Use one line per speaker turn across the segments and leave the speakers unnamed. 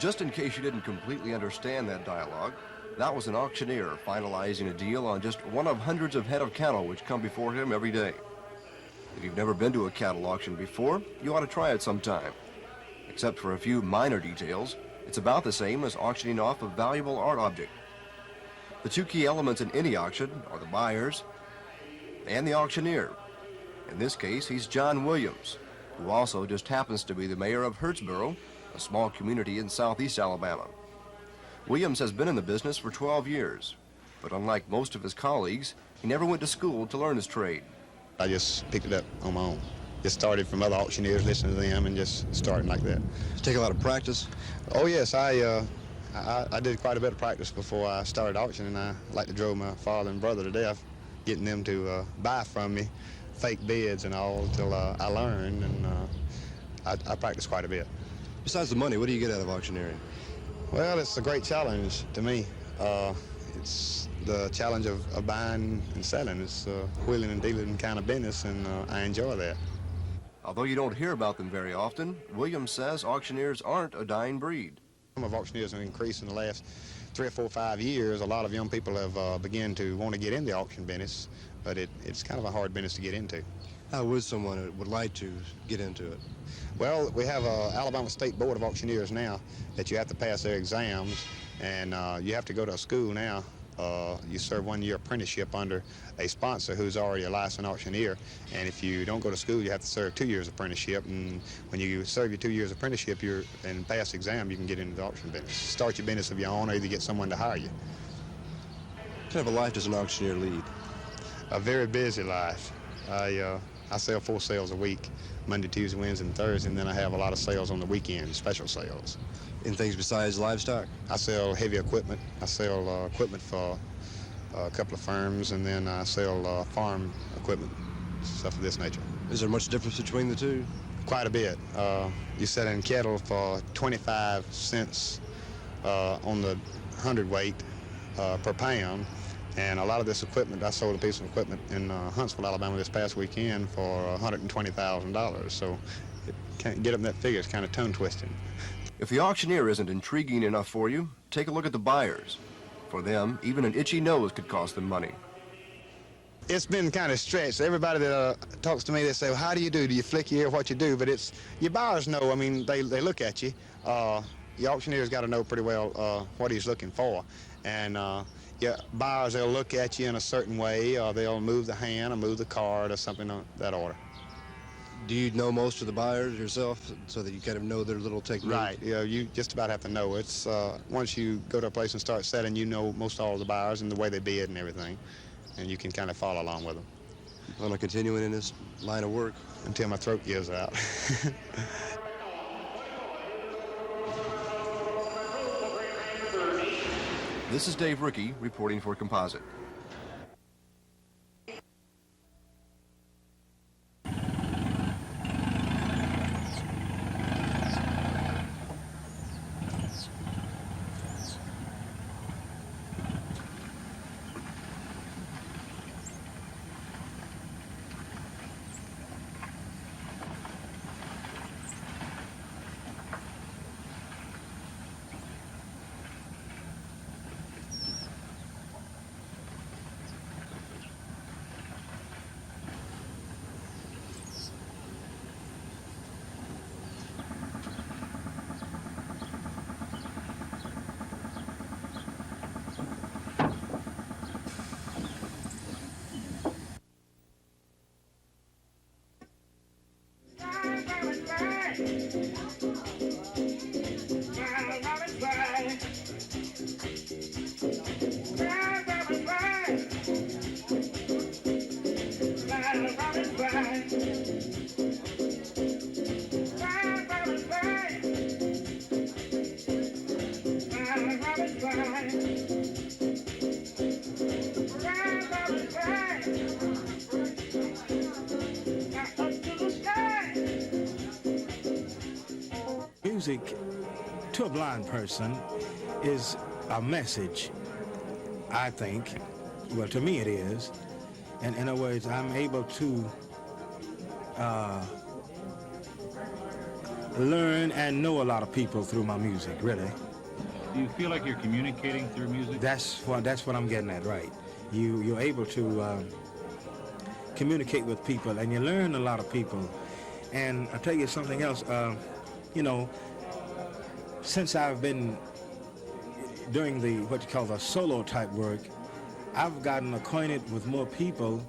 Just in case you didn't completely understand that dialogue, that was an auctioneer finalizing a deal on just one of hundreds of head of cattle which come before him every day. If you've never been to a cattle auction before, you ought to try it sometime. Except for a few minor details, it's about the same as auctioning off a valuable art object. The two key elements in any auction are the buyers and the auctioneer. In this case, he's John Williams, who also just happens to be the mayor of Hurtsboro, a small community in southeast Alabama. Williams has been in the business for 12 years, but unlike most of his colleagues, he never went to school to learn his trade.
I just picked it up on my own. Just started from other auctioneers, listening to them, and just started like that.
Does it take a lot of practice?
Oh yes, I did quite a bit of practice before I started auctioning. I like to drove my father and brother to death, getting them to buy from me fake bids and all until I learned, and I practiced quite a bit.
Besides the money, what do you get out of auctioneering?
Well, it's a great challenge to me. It's the challenge of buying and selling. It's a wheeling and dealing kind of business, and I enjoy that.
Although you don't hear about them very often, Williams says auctioneers aren't a dying breed.
Some of auctioneers have increased in the last 3 or 4 or 5 years. A lot of young people have begun to want to get in the auction business, but it's kind of a hard business to get into.
How would someone who would like to get into it?
Well, we have a Alabama State Board of Auctioneers now that you have to pass their exams, and you have to go to a school now. You serve 1-year apprenticeship under a sponsor who's already a licensed auctioneer, and if you don't go to school, you have to serve 2 years apprenticeship, and when you serve your 2 years apprenticeship and pass the exam, you can get into the auction business. Start your business of your own, or either get someone to hire you.
What kind of a life does an auctioneer lead?
A very busy life. I sell 4 sales a week, Monday, Tuesday, Wednesday, and Thursday, and then I have a lot of sales on the weekend, special sales.
In things besides livestock?
I sell heavy equipment. I sell equipment for a couple of firms, and then I sell farm equipment, stuff of this nature.
Is there much difference between the two?
Quite a bit. You sell in cattle for 25 cents on the hundredweight per pound, and a lot of this equipment, I sold a piece of equipment in Huntsville, Alabama this past weekend for $120,000, so it can't get up that figure. It's kind of tongue-twisting.
If the auctioneer isn't intriguing enough for you, take a look at the buyers. For them, even an itchy nose could cost them money.
It's been kind of stretched. Everybody that talks to me, they say, well, how do you do? Do you flick your ear, what you do? But it's, your buyers know. I mean, they look at you. The auctioneer's got to know pretty well what he's looking for. And your buyers, they'll look at you in a certain way, or they'll move the hand or move the card or something of that order.
Do you know most of the buyers yourself so that you kind of know their little technique?
Right. You just about have to know. It's once you go to a place and start selling, you know most all the buyers and the way they bid and everything, and you can kind of follow along with them.
You plan on continuing in this line of work?
Until my throat gives out.
This is Dave Rickey reporting for Composite.
Music, to a blind person, is a message, I think. Well, to me it is. And in other words, I'm able to learn and know a lot of people through my music, really.
Do you feel like you're communicating through music?
That's what I'm getting at, right. You're able to communicate with people, and you learn a lot of people. And I'll tell you something else, you know, since I've been doing what you call the solo type work, I've gotten acquainted with more people,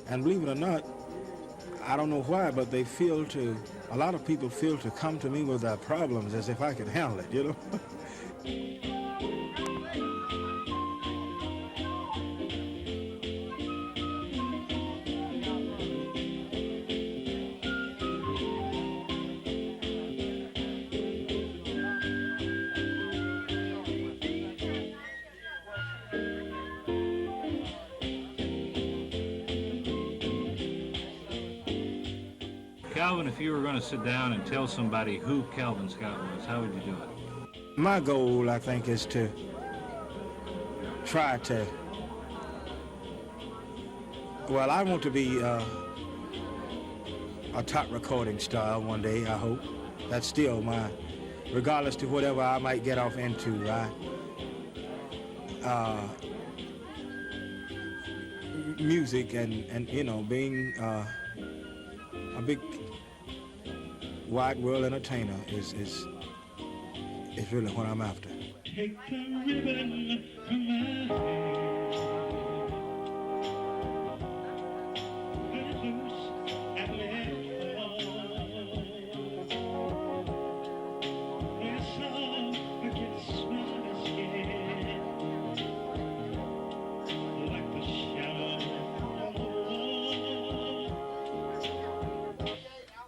and believe it or not, I don't know why, but a lot of people feel to come to me with their problems as if I could handle it, you know?
Calvin, if you were going to sit down and tell somebody who Calvin Scott was, how would you do it?
My goal, I think, is to try to, well, I want to be a top recording star one day, I hope. That's still regardless to whatever I might get off into, music and you know, being a big wide world entertainer is really what I'm after.
Take the ribbon from my hair, put it loose and let it fall. It's all against my skin, like the shadow on the wall.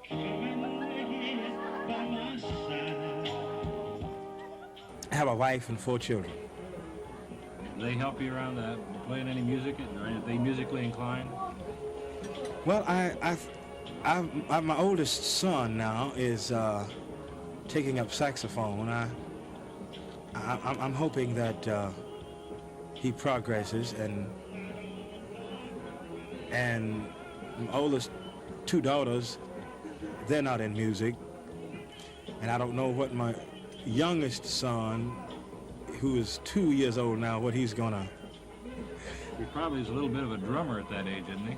Come and lay here by my side.
I have a wife and 4 children.
Do they help you around playing any music? Are they musically inclined?
Well, my oldest son now is taking up saxophone. I'm hoping that he progresses, and my oldest 2 daughters, they're not in music, and I don't know what my youngest son, who is 2 years old now, what he's gonna.
He probably is a little bit of a drummer at that age, isn't he?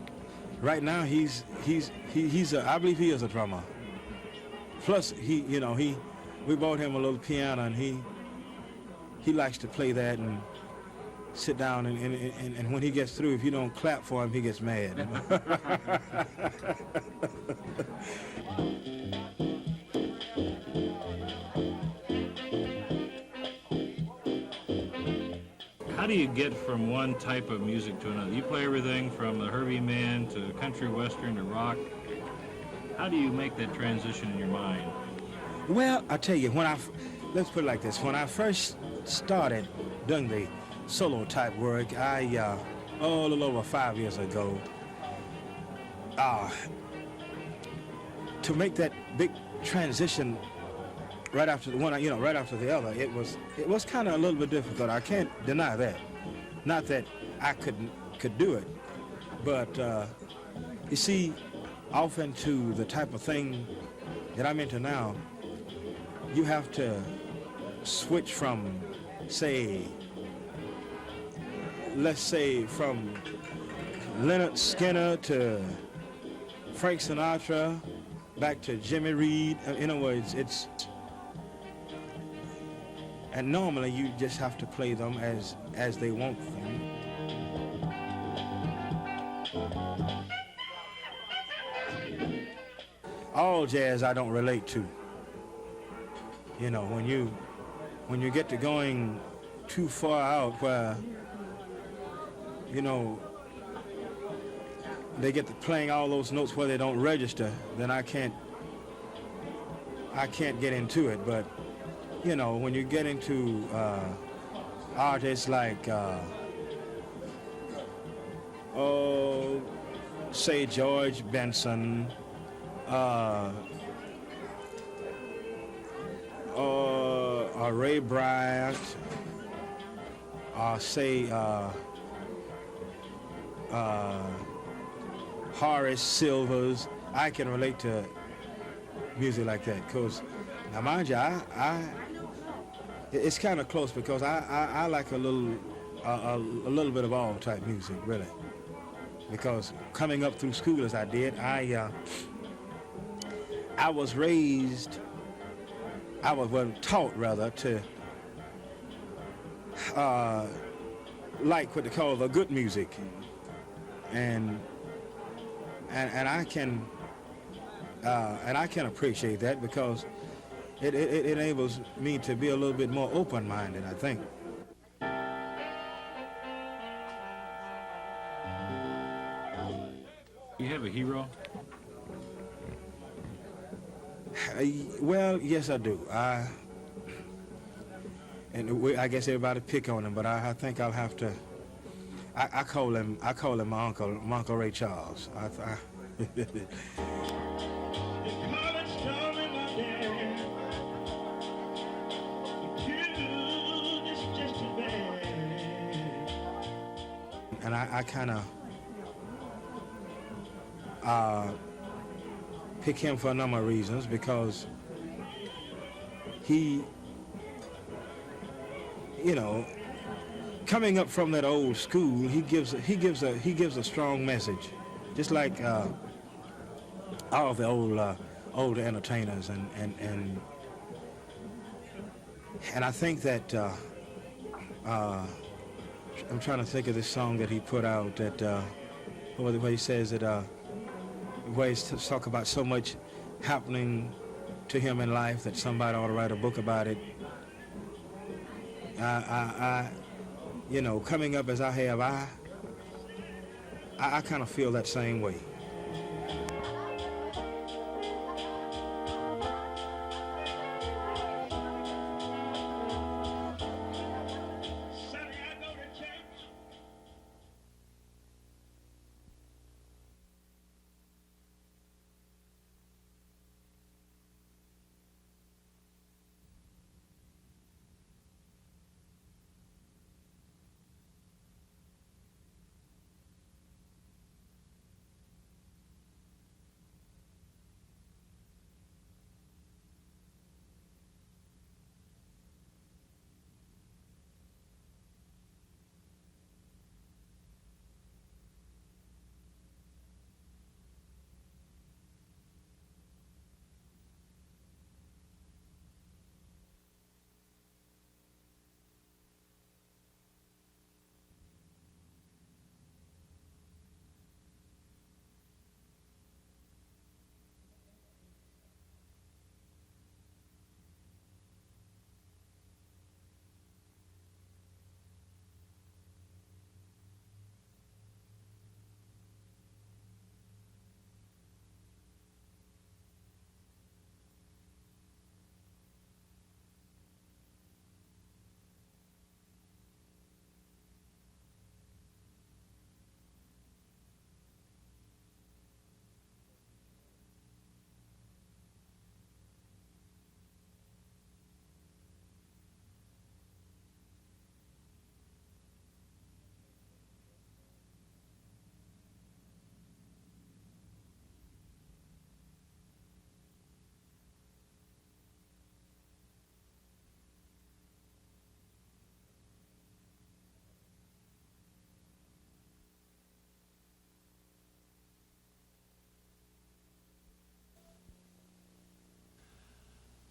Right now, I believe he is a drummer. Plus, we bought him a little piano, and he likes to play that and sit down, and when he gets through, if you don't clap for him, he gets mad.
How do you get from one type of music to another? You play everything from the Herbie Man to country western to rock. How do you make that transition in your mind?
Well, I tell you, let's put it like this. When I first started doing the solo type work, a little over 5 years ago, to make that big transition right after the one, right after the other, it was kind of a little bit difficult. I can't deny that. Not that I could do it, but you see, often to the type of thing that I'm into now, you have to switch from, let's say, from Leonard Skinner to Frank Sinatra, back to Jimmy Reed. In other words, and normally you just have to play them as they want them. All jazz I don't relate to. You know, when you get to going too far out where, they get to playing all those notes where they don't register, then I can't get into it. But when you get into artists like, say George Benson, or Ray Bryant, or say Horace Silvers, I can relate to music like that, because Now, mind you, it's kind of close because I like a little bit of all type music, really. Because coming up through school as I did, I was raised, taught rather to like what they call the good music, and I can appreciate that because it enables me to be a little bit more open-minded, I think.
You have a hero?
Well, yes, I do. I guess everybody pick on him, but I think I'll have to. I call him my Uncle Ray Charles.
The college story, my dad. The kid is just too bad.
And I kind of pick him for a number of reasons because he, coming up from that old school, he gives a strong message, just like all of the older entertainers, and I think that I'm trying to think of this song that he put out that where he says that where he talk about so much happening to him in life that somebody ought to write a book about it. Coming up as I have, I kind of feel that same way.
Sunday I go to church.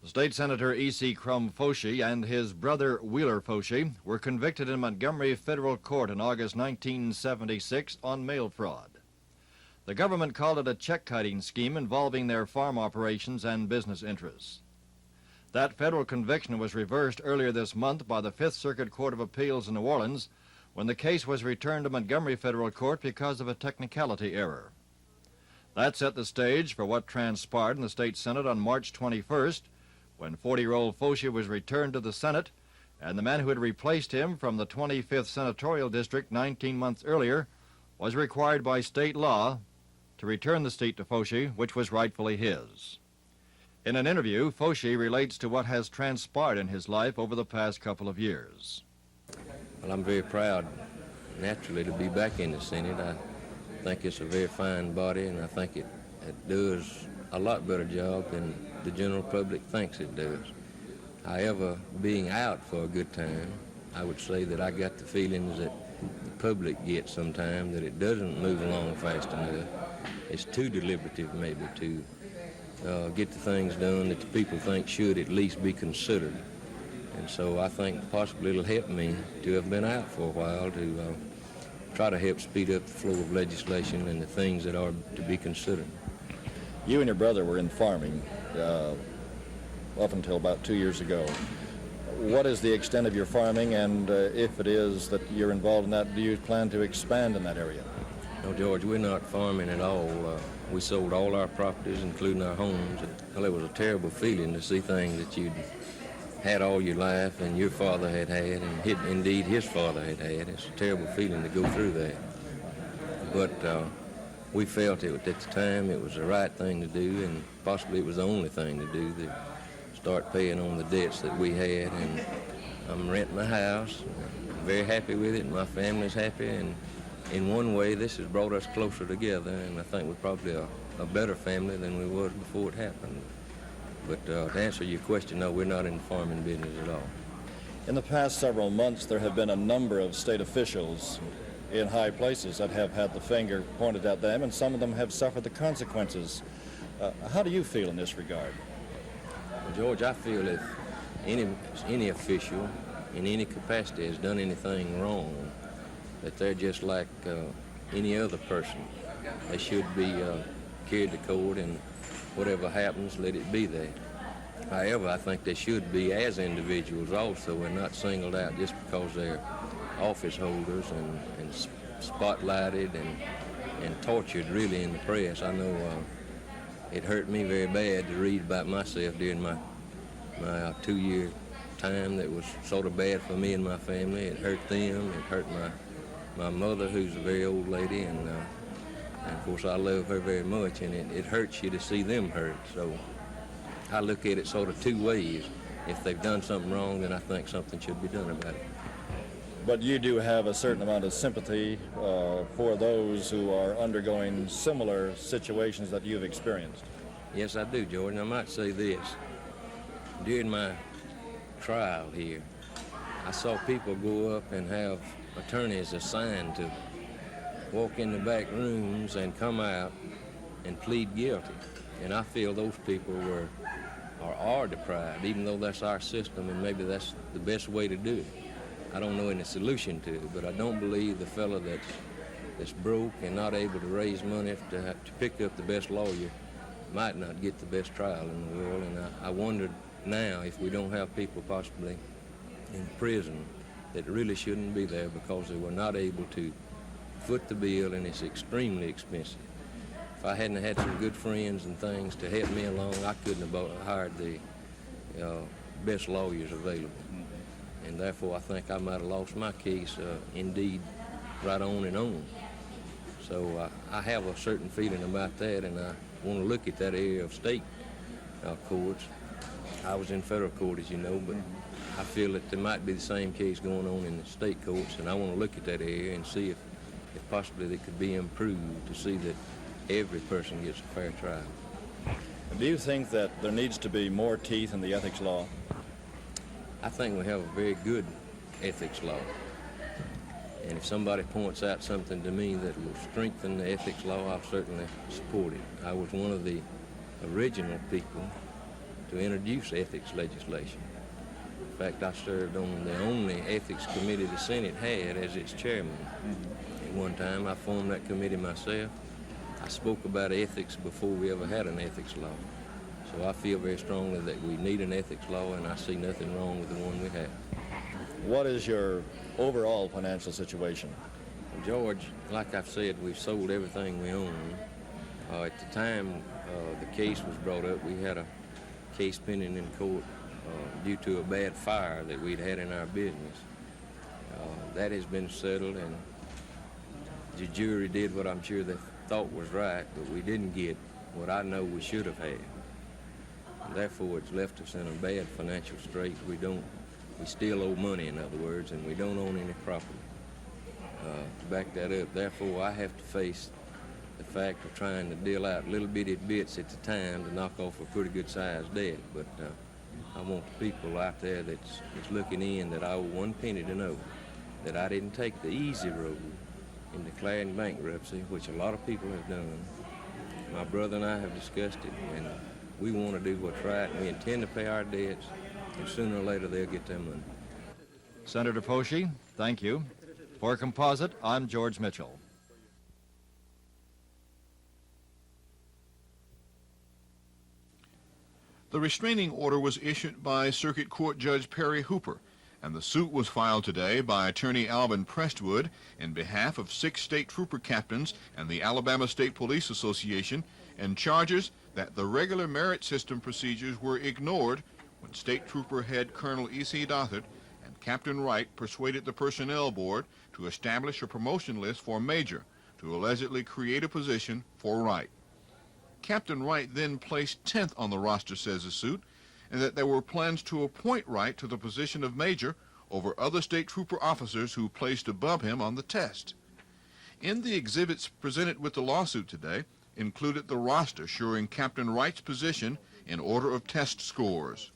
State Senator E.C. Crum Foshee and his brother Wheeler Foshee were convicted in Montgomery Federal Court in August 1976 on mail fraud. The government called it a check-kiting scheme involving their farm operations and business interests. That federal conviction was reversed earlier this month by the Fifth Circuit Court of Appeals in New Orleans when the case was returned to Montgomery Federal Court because of a technicality error. That set the stage for what transpired in the state Senate on March 21st, when 40-year-old Foshee was returned to the Senate, and the man who had replaced him from the 25th Senatorial District 19 months earlier was required by state law to return the seat to Foshee, which was rightfully his. In an interview, Foshee relates to what has transpired in his life over the past couple of years.
Well, I'm very proud, naturally, to be back in the Senate. I think it's a very fine body, and I think it does a lot better job than the general public thinks it does. However, being out for a good time, I would say that I got the feelings that the public gets sometimes, that it doesn't move along fast enough. It's too deliberative maybe to get the things done that the people think should at least be considered. And so I think possibly it'll help me to have been out for a while to try to help speed up the flow of legislation and the things that are to be considered.
You and your brother were in farming up until about 2 years ago. What is the extent of your farming, and if it is that you're involved in that, do you plan to expand in that area?
No, George, we're not farming at all. We sold all our properties, including our homes. Well, it was a terrible feeling to see things that you'd had all your life and your father had had, and indeed his father had had. It's a terrible feeling to go through that. But we felt it at the time it was the right thing to do, and possibly it was the only thing to do, to start paying on the debts that we had. And I'm renting a house. I'm very happy with it, and my family's happy. And in one way, this has brought us closer together, and I think we're probably a better family than we was before it happened. But to answer your question, no, we're not in the farming business at all.
In the past several months, there have been a number of state officials in high places that have had the finger pointed at them, and some of them have suffered the consequences. How do you feel in this regard?
Well, George, I feel if any official in any capacity has done anything wrong, that they're just like any other person. They should be carried to court, and whatever happens, let it be there. However, I think they should be as individuals also, and not singled out just because they're office holders and spotlighted and tortured really in the press. I know it hurt me very bad to read about myself during my 2-year time that was sort of bad for me and my family. It hurt them. It hurt my mother, who's a very old lady, and of course I love her very much, and it hurts you to see them hurt. So I look at it sort of two ways. If they've done something wrong, then I think something should be done about it.
But you do have a certain amount of sympathy for those who are undergoing similar situations that you've experienced.
Yes, I do, Jordan. I might say this. During my trial here, I saw people go up and have attorneys assigned to walk in the back rooms and come out and plead guilty. And I feel those people are deprived, even though that's our system, and maybe that's the best way to do it. I don't know any solution to it, but I don't believe the fellow that's broke and not able to raise money to pick up the best lawyer might not get the best trial in the world. And I wonder now if we don't have people possibly in prison that really shouldn't be there because they were not able to foot the bill, and it's extremely expensive. If I hadn't had some good friends and things to help me along, I couldn't have hired the best lawyers available. And therefore, I think I might have lost my case, indeed, right on and on. So I have a certain feeling about that, and I want to look at that area of state courts. I was in federal court, as you know, but I feel that there might be the same case going on in the state courts, and I want to look at that area and see if possibly they could be improved to see that every person gets a fair trial.
Do you think that there needs to be more teeth in the ethics law?
I think we have a very good ethics law. And if somebody points out something to me that will strengthen the ethics law, I'll certainly support it. I was one of the original people to introduce ethics legislation. In fact, I served on the only ethics committee the Senate had as its chairman. At one time, I formed that committee myself. I spoke about ethics before we ever had an ethics law. So I feel very strongly that we need an ethics law, and I see nothing wrong with the one we have.
What is your overall financial situation?
Well, George, like I've said, we've sold everything we own. At the time the case was brought up, we had a case pending in court due to a bad fire that we'd had in our business. That has been settled, and the jury did what I'm sure they thought was right, but we didn't get what I know we should have had. And therefore, it's left us in a bad financial strait. We still owe money, in other words, and we don't own any property to back that up. Therefore, I have to face the fact of trying to deal out little bitty bits at the time to knock off a pretty good sized debt. But I want the people out there that's looking in that I owe one penny to know that I didn't take the easy road in declaring bankruptcy, which a lot of people have done. My brother and I have discussed it, and we want to do what's right, and we intend to pay our debts, and sooner or later they'll get their money.
Senator Foshee, thank you. For Composite, I'm George Mitchell.
The restraining order was issued by Circuit Court Judge Perry Hooper, and the suit was filed today by attorney Alvin Prestwood in behalf of 6 state trooper captains and the Alabama State Police Association, and charges that the regular merit system procedures were ignored when State Trooper Head Colonel E.C. Dothert and Captain Wright persuaded the Personnel Board to establish a promotion list for Major to allegedly create a position for Wright. Captain Wright then placed 10th on the roster, says the suit, and that there were plans to appoint Wright to the position of Major over other state trooper officers who placed above him on the test. In the exhibits presented with the lawsuit today included the roster showing Captain Wright's position in order of test scores.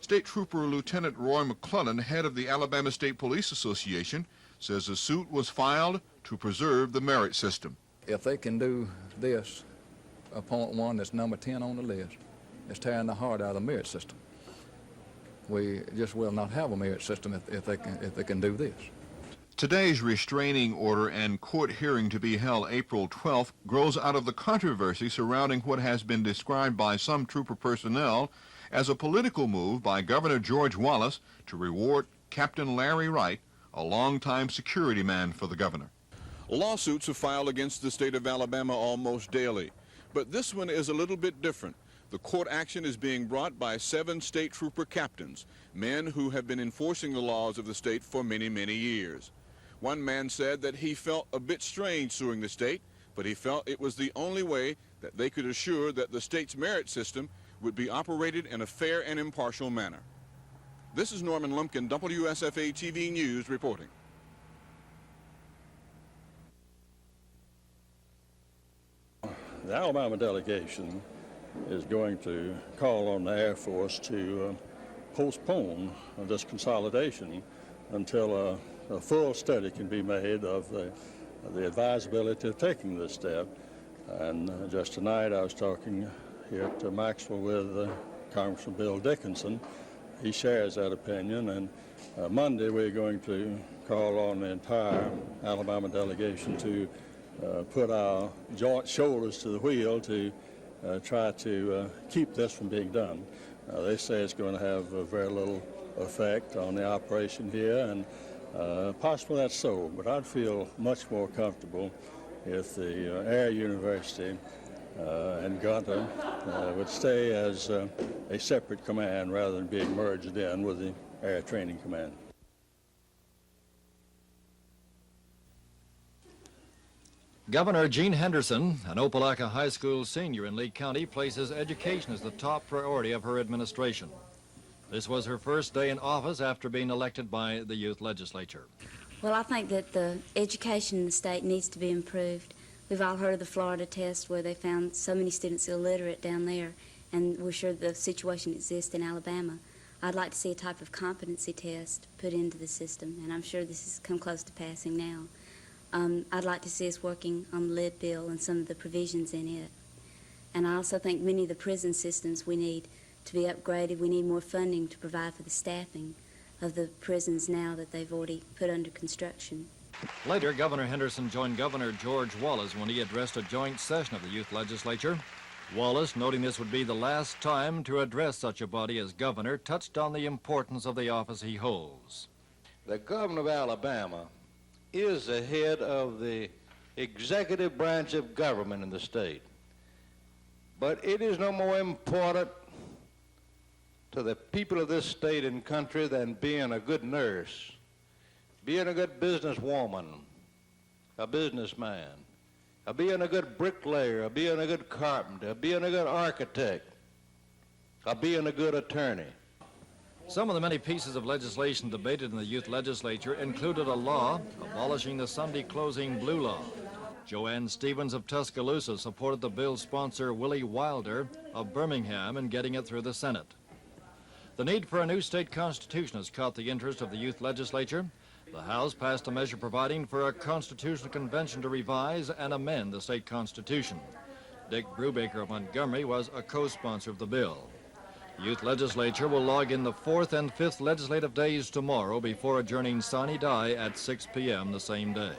State Trooper Lieutenant Roy McClellan, head of the Alabama State Police Association, says the suit was filed to preserve the merit system.
If they can do this, appoint one that's number 10 on the list, it's tearing the heart out of the merit system. We just will not have a merit system if they can do this.
Today's restraining order and court hearing to be held April 12th grows out of the controversy surrounding what has been described by some trooper personnel as a political move by Governor George Wallace to reward Captain Larry Wright, a longtime security man for the governor.
Lawsuits are filed against the state of Alabama almost daily, but this one is a little bit different. The court action is being brought by 7 state trooper captains, men who have been enforcing the laws of the state for many, many years. One man said that he felt a bit strange suing the state, but he felt it was the only way that they could assure that the state's merit system would be operated in a fair and impartial manner. This is Norman Lumpkin, WSFA TV News reporting.
The Alabama delegation is going to call on the Air Force to postpone this consolidation until a full study can be made of the advisability of taking this step. And just tonight I was talking here at Maxwell with Congressman Bill Dickinson. He shares that opinion, and Monday we're going to call on the entire Alabama delegation to put our joint shoulders to the wheel to try to keep this from being done. They say it's going to have very little effect on the operation here, and possibly that's so, but I'd feel much more comfortable if the Air University and Gunter would stay as a separate command rather than being merged in with the Air Training Command.
Governor Gene Henderson, an Opelika High School senior in Lee County, places education as the top priority of her administration. This was her first day in office after being elected by the youth legislature.
Well, I think that the education in the state needs to be improved. We've all heard of the Florida test where they found so many students illiterate down there, and we're sure the situation exists in Alabama. I'd like to see a type of competency test put into the system, and I'm sure this has come close to passing now. I'd like to see us working on the lead bill and some of the provisions in it. And I also think many of the prison systems we need to be upgraded. We need more funding to provide for the staffing of the prisons now that they've already put under construction.
Later, Governor Henderson joined Governor George Wallace when he addressed a joint session of the youth legislature. Wallace, noting this would be the last time to address such a body as governor, touched on the importance of the office he holds.
The governor of Alabama is the head of the executive branch of government in the state. But it is no more important to the people of this state and country than being a good nurse, being a good businesswoman, a businessman, being a good bricklayer, being a good carpenter, being a good architect, being a good attorney.
Some of the many pieces of legislation debated in the youth legislature included a law abolishing the Sunday closing blue law. Joanne Stevens of Tuscaloosa supported the bill's sponsor, Willie Wilder of Birmingham, in getting it through the Senate. The need for a new state constitution has caught the interest of the youth legislature. The House passed a measure providing for a constitutional convention to revise and amend the state constitution. Dick Brubaker of Montgomery was a co-sponsor of the bill. The youth legislature will log in the 4th and 5th legislative days tomorrow before adjourning sine die at 6 p.m. the same day.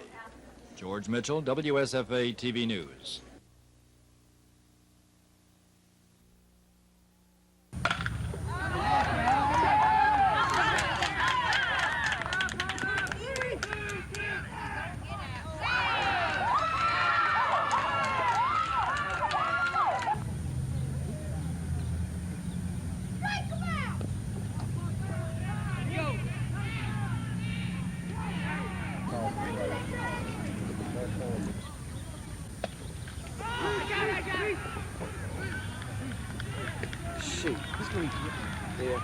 George Mitchell, WSFA TV News.
Shoot, he's going to yeah.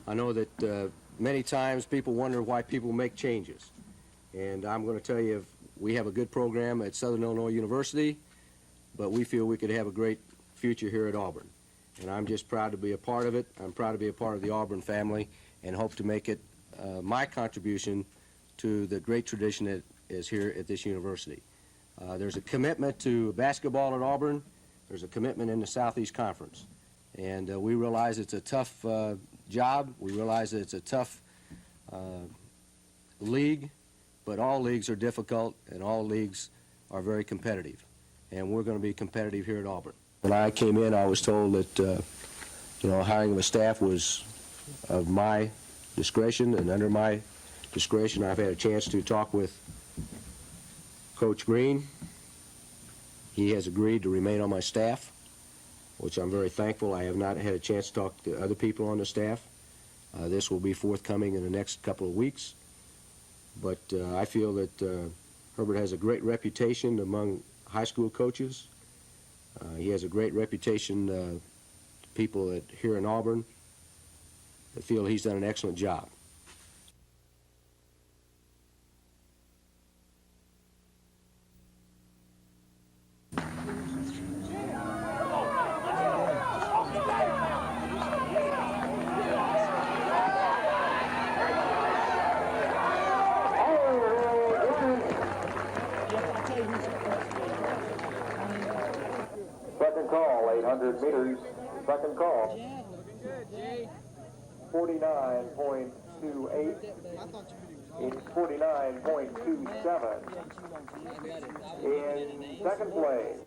I know that many times people wonder why people make changes. And I'm going to tell you, we have a good program at Southern Illinois University, but we feel we could have a great future here at Auburn. And I'm just proud to be a part of it. I'm proud to be a part of the Auburn family and hope to make it my contribution to the great tradition that is here at this university. There's a commitment to basketball at Auburn. There's a commitment in the Southeast Conference. And we realize it's a tough job. We realize that it's a tough league, but all leagues are difficult and all leagues are very competitive. And we're going to be competitive here at Auburn. When I came in, I was told that hiring of a staff was of my discretion, and under my discretion, I've had a chance to talk with Coach Green. He has agreed to remain on my staff, which I'm very thankful. I have not had a chance to talk to other people on the staff. This will be forthcoming in the next couple of weeks. But I feel that Herbert has a great reputation among high school coaches. He has a great reputation to people here in Auburn that feel he's done an excellent job.
Second call, 800 meters. Second call. 49.28. It's 49.27. In second place.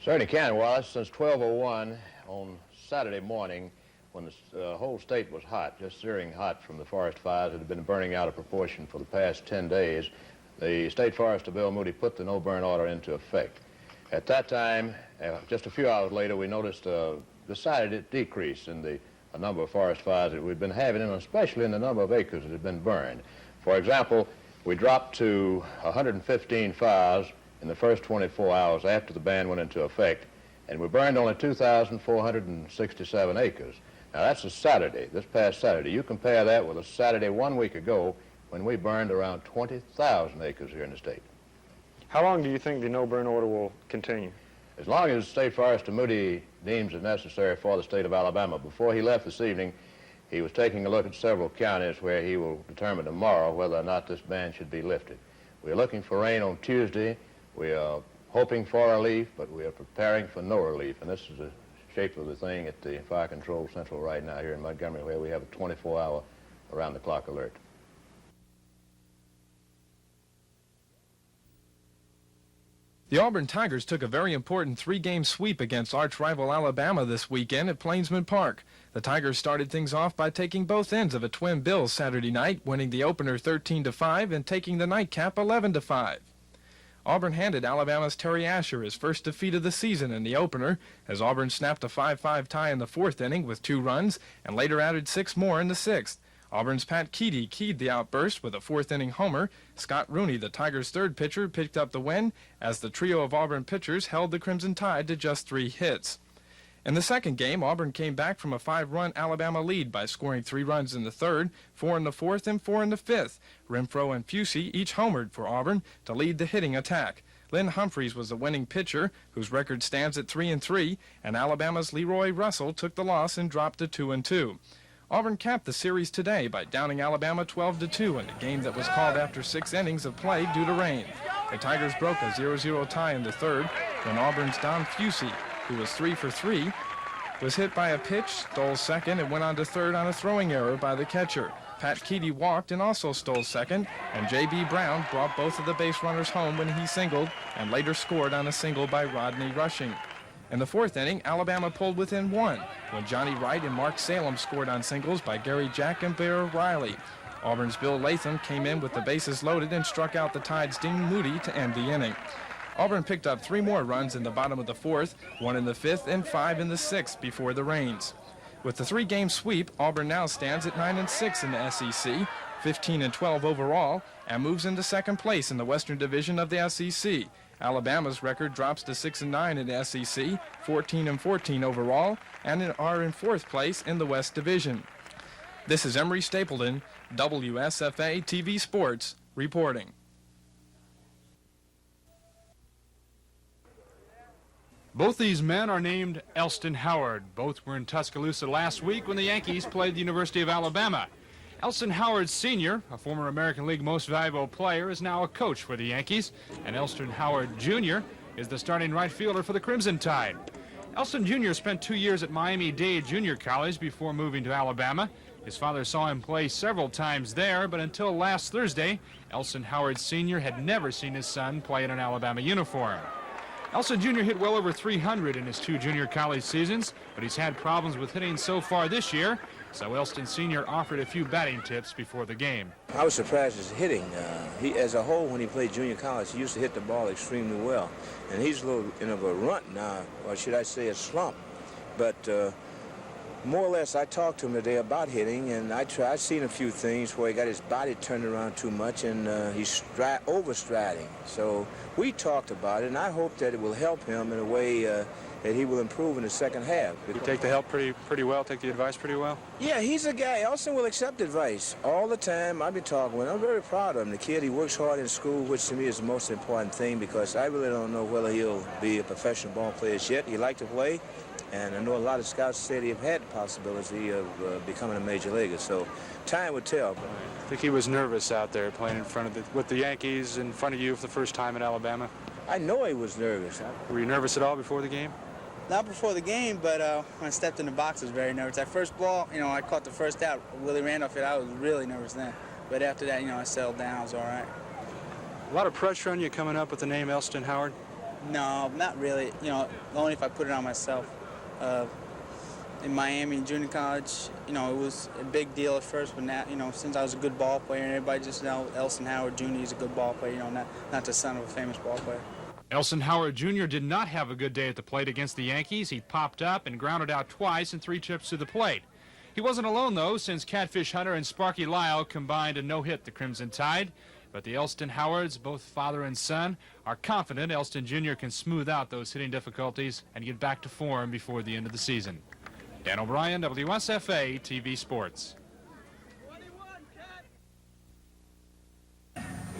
Certainly can, Wallace. Since 12:01 on Saturday morning, when the whole state was hot, just searing hot from the forest fires that had been burning out of proportion for the past 10 days, the State Forester Bill Moody put the no-burn order into effect. At that time, just a few hours later, we noticed a decided decrease in the number of forest fires that we'd been having, and especially in the number of acres that had been burned. For example, we dropped to 115 fires in the first 24 hours after the ban went into effect, and we burned only 2,467 acres. Now, that's a Saturday, this past Saturday. You compare that with a Saturday 1 week ago when we burned around 20,000 acres here in the state.
How long do you think the no-burn order will continue?
As long as State Forester Moody deems it necessary for the state of Alabama. Before he left this evening, he was taking a look at several counties where he will determine tomorrow whether or not this ban should be lifted. We are looking for rain on Tuesday. We are hoping for relief, but we are preparing for no relief. And this is the shape of the thing at the Fire Control Central right now here in Montgomery, where we have a 24-hour around-the-clock alert.
The Auburn Tigers took a very important three-game sweep against arch-rival Alabama this weekend at Plainsman Park. The Tigers started things off by taking both ends of a twin bill Saturday night, winning the opener 13-5 and taking the nightcap 11-5. Auburn handed Alabama's Terry Asher his first defeat of the season in the opener, as Auburn snapped a 5-5 tie in the fourth inning with 2 runs and later added 6 more in the sixth. Auburn's Pat Keedy keyed the outburst with a fourth-inning homer. Scott Rooney, the Tigers' third pitcher, picked up the win as the trio of Auburn pitchers held the Crimson Tide to just 3 hits. In the second game, Auburn came back from a 5-run Alabama lead by scoring 3 runs in the third, 4 in the fourth, and 4 in the fifth. Renfro and Fusey each homered for Auburn to lead the hitting attack. Lynn Humphreys was the winning pitcher, whose record stands at 3-3, and Alabama's Leroy Russell took the loss and dropped to 2-2. Auburn capped the series today by downing Alabama 12-2 in a game that was called after 6 innings of play due to rain. The Tigers broke a 0-0 tie in the third when Auburn's Don Fusey, who was 3 for 3, was hit by a pitch, stole second, and went on to third on a throwing error by the catcher. Pat Keedy walked and also stole second, and J.B. Brown brought both of the base runners home when he singled and later scored on a single by Rodney Rushing. In the fourth inning, Alabama pulled within 1 when Johnny Wright and Mark Salem scored on singles by Gary Jack and Bear Riley. Auburn's Bill Latham came in with the bases loaded and struck out the Tide's Dean Moody to end the inning. Auburn picked up 3 more runs in the bottom of the fourth, 1 in the fifth, and 5 in the sixth before the rains. With the 3-game sweep, Auburn now stands at 9-6 in the SEC, 15-12 overall, and moves into second place in the Western Division of the SEC. Alabama's record drops to 6-9 in the SEC, 14-14 overall, and are in fourth place in the West Division. This is Emery Stapleton, WSFA TV Sports, reporting.
Both these men are named Elston Howard. Both were in Tuscaloosa last week when the Yankees played the University of Alabama. Elston Howard Sr., a former American League Most Valuable Player, is now a coach for the Yankees, and Elston Howard Jr. is the starting right fielder for the Crimson Tide. Elston Jr. spent 2 years at Miami-Dade Junior College before moving to Alabama. His father saw him play several times there, but until last Thursday, Elston Howard Sr. had never seen his son play in an Alabama uniform. Elston Jr. hit well over 300 in his 2 junior college seasons, but he's had problems with hitting so far this year, so Elston Sr. offered a few batting tips before the game.
I was surprised at his hitting. He, as a whole, when he played junior college, he used to hit the ball extremely well. And he's a little of a runt now, or should I say a slump. But more or less, I talked to him today about hitting, and I've seen a few things where he got his body turned around too much, and he's overstriding. So we talked about it, and I hope that it will help him in a way that he will improve in the second half.
You take the help pretty well, take the advice pretty well?
Yeah, he's a guy. Elston will accept advice all the time. I've been talking with him. I'm very proud of him. The kid, he works hard in school, which to me is the most important thing, because I really don't know whether he'll be a professional ball player yet. He likes to play, and I know a lot of scouts said he have had the possibility of becoming a major leaguer. So time will tell.
I think he was nervous out there playing in front of with the Yankees in front of you for the first time in Alabama.
I know he was nervous.
Were you nervous at all before the game?
Not before the game, but when I stepped in the box, I was very nervous. That first ball, I caught the first out. Willie Randolph hit. I was really nervous then. But after that, I settled down. I was all right.
A lot of pressure on you coming up with the name Elston Howard?
No, not really. You know, only if I put it on myself. In Miami junior college, you know, it was a big deal at first, but now, you know, since I was a good ball player, and everybody just know Elston Howard Jr. is a good ball player, you know, not the son of a famous ball player.
Elston Howard Jr. did not have a good day at the plate against the Yankees. He popped up and grounded out twice in 3 trips to the plate. He wasn't alone, though, since Catfish Hunter and Sparky Lyle combined to no-hit the Crimson Tide. But the Elston Howards, both father and son, are confident Elston Jr. can smooth out those hitting difficulties and get back to form before the end of the season. Dan O'Brien, WSFA TV Sports.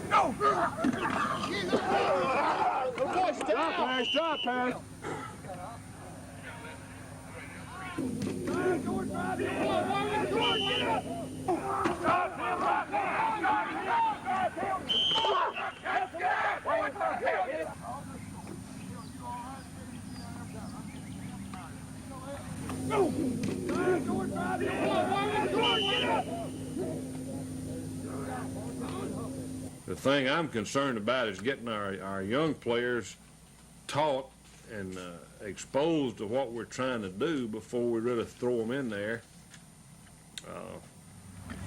Go! Stop pass.
The thing I'm concerned about is getting our young players taught and exposed to what we're trying to do before we really throw them in there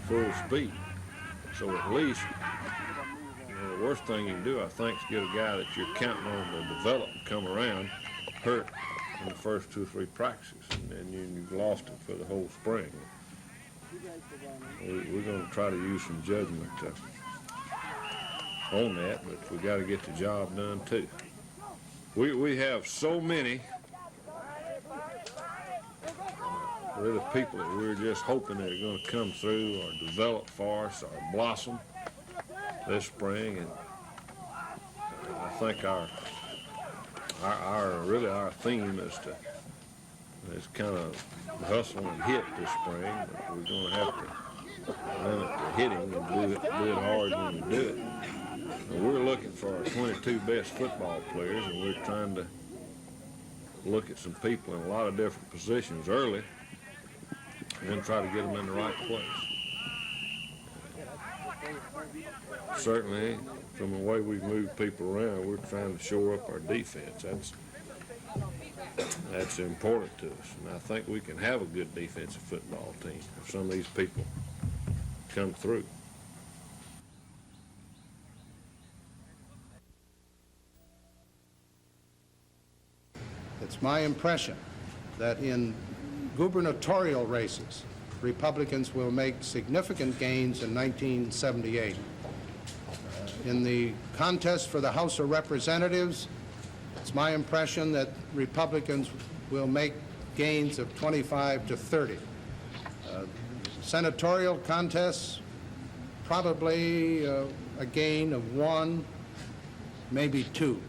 full speed. So at least, you know, the worst thing you can do, I think, is get a guy that you're counting on to develop and come around hurt in the first 2 or 3 practices, and you've lost him for the whole spring. We're going to try to use some judgment on that, but we got to get the job done too. We have so many really people that we're just hoping that are going to come through or develop for us or blossom this spring, and I think our theme is kind of hustle and hit this spring, but we're going to have to limit the hitting and do it hard when we do it. And we're looking for our 22 best football players, and we're trying to look at some people in a lot of different positions early and then try to get them in the right place. Certainly, from the way we've moved people around, we're trying to shore up our defense. That's important to us, and I think we can have a good defensive football team if some of these people come through.
It's my impression that in gubernatorial races, Republicans will make significant gains in 1978. In the contest for the House of Representatives, it's my impression that Republicans will make gains of 25 to 30. Senatorial contests, probably a gain of 1, maybe 2.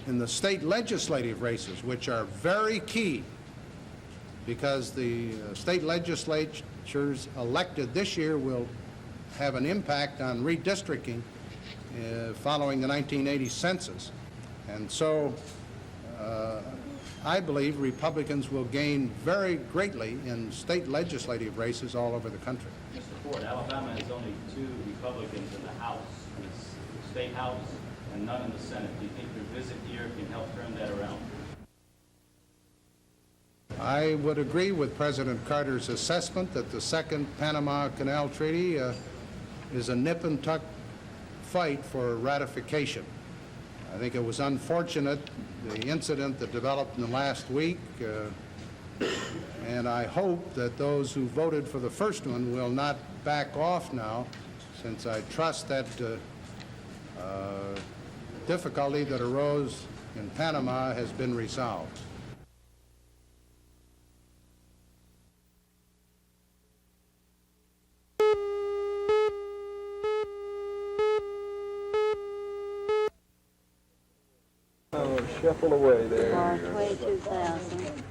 In the state legislative races, which are very key, because the state legislatures elected this year will have an impact on redistricting following the 1980 census. And so I believe Republicans will gain very greatly in state legislative races all over the country.
Mr. Ford, Alabama has only 2 Republicans in the House, in the State House, and none in the Senate. Do you think your visit here can help turn that around?
I would agree with President Carter's assessment that the second Panama Canal Treaty is a nip-and-tuck fight for ratification. I think it was unfortunate, the incident that developed in the last week, and I hope that those who voted for the first one will not back off now, since I trust that difficulty that arose in Panama has been resolved.
Shuffle away there.
22,000.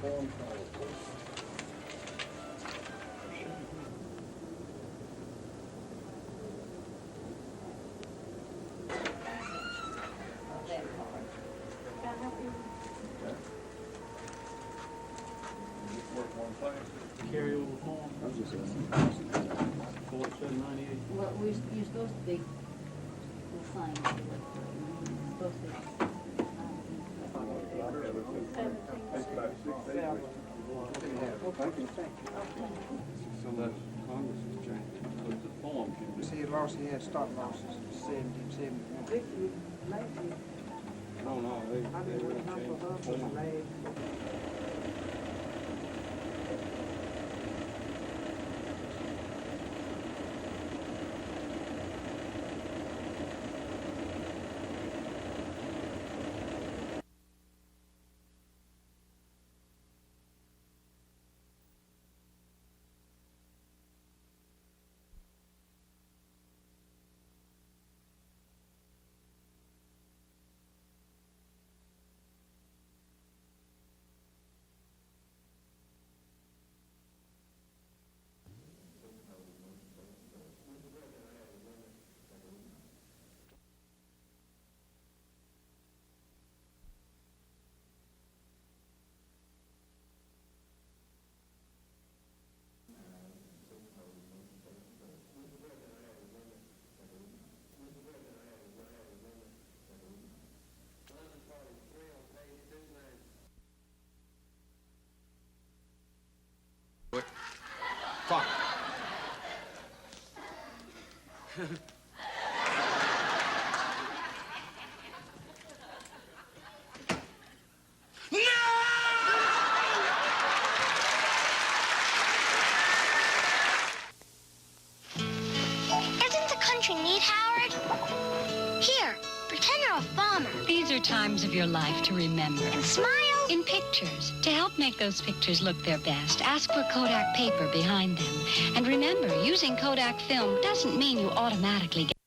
Carry over form. 4798.
Well, you're supposed to be the same. You're supposed to be
See, he lost, he had start losses in 1771.
No, they
Fuck.
Isn't the country neat, Howard? Here, pretend you're a farmer.
These are times of your life to remember.
And smile.
In pictures. To help make those pictures look their best, ask for Kodak paper behind them. And remember, using Kodak film doesn't mean you automatically get